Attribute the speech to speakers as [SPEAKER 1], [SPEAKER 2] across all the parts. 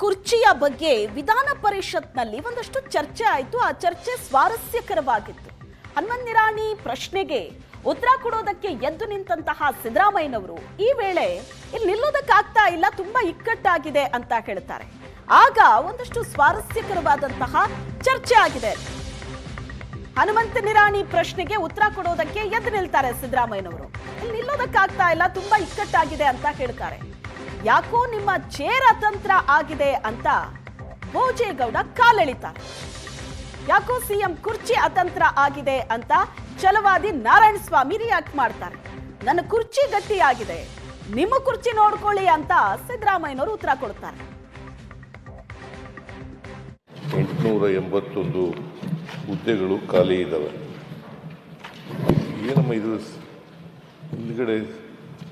[SPEAKER 1] ಕುರ್ಚಿಯ ಬಗ್ಗೆ ವಿಧಾನ ಪರಿಷತ್ನಲ್ಲಿ ಒಂದಷ್ಟು ಚರ್ಚೆ ಆಯಿತು. ಆ ಚರ್ಚೆ ಸ್ವಾರಸ್ಯಕರವಾಗಿತ್ತು. ಹನುಮಂತ ನಿರಾಣಿ ಪ್ರಶ್ನೆಗೆ ಉತ್ತರ ಕೊಡೋದಕ್ಕೆ ಎದ್ದು ನಿಂತಹ ಸಿದ್ದರಾಮಯ್ಯನವರು ಈ ವೇಳೆ ಇಲ್ಲಿ ನಿಲ್ಲೋದಕ್ಕಾಗ್ತಾ ಇಲ್ಲ, ತುಂಬಾ ಇಕ್ಕಟ್ಟಾಗಿದೆ ಅಂತ ಹೇಳ್ತಾರೆ. ಆಗ ಒಂದಷ್ಟು ಸ್ವಾರಸ್ಯಕರವಾದಂತಹ ಚರ್ಚೆ ಆಗಿದೆ. ಹನುಮಂತ ನಿರಾಣಿ ಪ್ರಶ್ನೆಗೆ ಉತ್ತರ ಕೊಡೋದಕ್ಕೆ ಎದ್ದು ನಿಲ್ತಾರೆ ಸಿದ್ದರಾಮಯ್ಯನವರು. ಇಲ್ಲಿ ನಿಲ್ಲೋದಕ್ಕಾಗ್ತಾ ಇಲ್ಲ, ತುಂಬಾ ಇಕ್ಕಟ್ಟಾಗಿದೆ ಅಂತ ಹೇಳ್ತಾರೆ. ಯಾಕೋ ನಿಮ್ಮ ಚೇರ್ ಅತಂತ್ರ ಆಗಿದೆ ಅಂತ ಭೋಜೇಗೌಡ ಕಾಲೆಳಿತಾರೆ. ಯಾಕೋ ಸಿಎಂ ಕುರ್ಚಿ ಅತಂತ್ರ ಆಗಿದೆ ಅಂತ ಛಲವಾದಿ ನಾರಾಯಣಸ್ವಾಮಿ ರಿಯಾಕ್ಟ್ ಮಾಡ್ತಾರೆ. ನನ್ನ ಕುರ್ಚಿ ಗಟ್ಟಿಯಾಗಿದೆ, ನಿಮ್ಮ ಕುರ್ಚಿ ನೋಡ್ಕೊಳ್ಳಿ ಅಂತ ಸಿದ್ದರಾಮಯ್ಯನವರು ಉತ್ತರ ಕೊಡ್ತಾರೆ.
[SPEAKER 2] 881 ಹುದ್ದೆಗಳು ಖಾಲಿ ಇದ್ದಾವೆ. ಏನಮ್ಮ ಇದು ಹಿಂದ್ಗಡೆ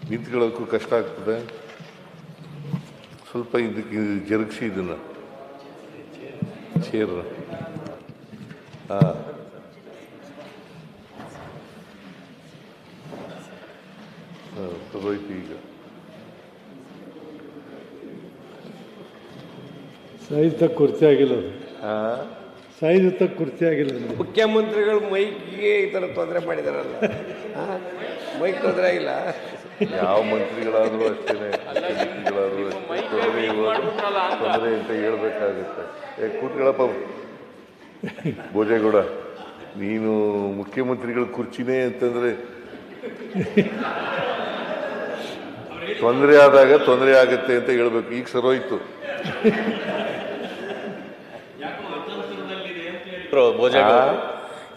[SPEAKER 2] ನಿಂತ್ಕೊಳ್ಳೋಕ್ಕೂ ಕಷ್ಟ ಆಗ್ತದೆ. ಸ್ವಲ್ಪ ಇದಕ್ಕೆ ಜರುಗಿಸಿ ಇದನ್ನು ಚೇರ್. ತಗೋಯ್ತು. ಈಗ
[SPEAKER 3] ಸೈಜ್ ಕುರ್ಚಿ ಆಗಿಲ್ಲ, ಸೈಜ್ ಕುರ್ಚಿ ಆಗಿಲ್ಲ.
[SPEAKER 4] ಮುಖ್ಯಮಂತ್ರಿಗಳು ಮೈಕ್ಗೆ ಈ ಥರ ತೊಂದರೆ ಮಾಡಿದಾರಲ್ಲ, ಮೈಕ್ ತೊಂದರೆ ಆಗಿಲ್ಲ.
[SPEAKER 2] ಯಾವ ಮಂತ್ರಿಗಳಾದರೂ ಅಷ್ಟೇ, ಮಂತ್ರಿಗಳಾದರೂ ತೊಂದರೆ ಅಂತ ಹೇಳ್ಬೇಕಾಗುತ್ತೆ. ಕೂತ್ಗಳಪ್ಪ ಭೋಜೇಗೌಡ, ನೀನು ಮುಖ್ಯಮಂತ್ರಿಗಳ ಕುರ್ಚಿನೇ ಅಂತಂದ್ರೆ ತೊಂದರೆ ಆದಾಗ ತೊಂದರೆ ಆಗುತ್ತೆ ಅಂತ ಹೇಳ್ಬೇಕು. ಈಗ ಸರೋಯ್ತು.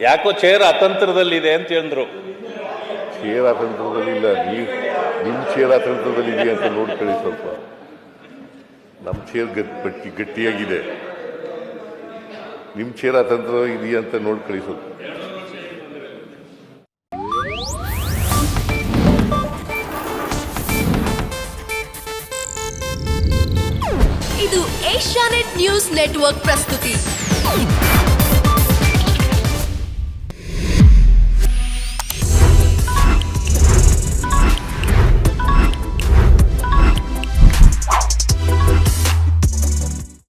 [SPEAKER 5] ಯಾಕೋ ಚೇರ್ ಅತಂತ್ರದಲ್ಲಿದೆ ಅಂತ ಹೇಳಿದ್ರು.
[SPEAKER 2] ಚೇರ್ ಅತಂತ್ರದಲ್ಲಿ ಇಲ್ಲ, ನಿಮ್ಮ ಚೇರ್ ಅತಂತ್ರದಲ್ಲಿ ಇದೆಯಾ ಅಂತ ನೋಡ್ಕೊಳ್ಳಿ. ಸ್ವಲ್ಪ ನಮ್ಮ ಚೇರ್ ಗಟ್ಟಿಯಾಗಿದೆ, ನಿಮ್ಮ ಚೇರ್ ಅತಂತ್ರ ಇದೆಯಾ ಅಂತ ನೋಡ್ಕೊಳ್ಳಿ ಸ್ವಲ್ಪ.
[SPEAKER 6] ಇದು ಏಷ್ಯಾನೆಟ್ ನ್ಯೂಸ್ ನೆಟ್ವರ್ಕ್ ಪ್ರಸ್ತುತಿ.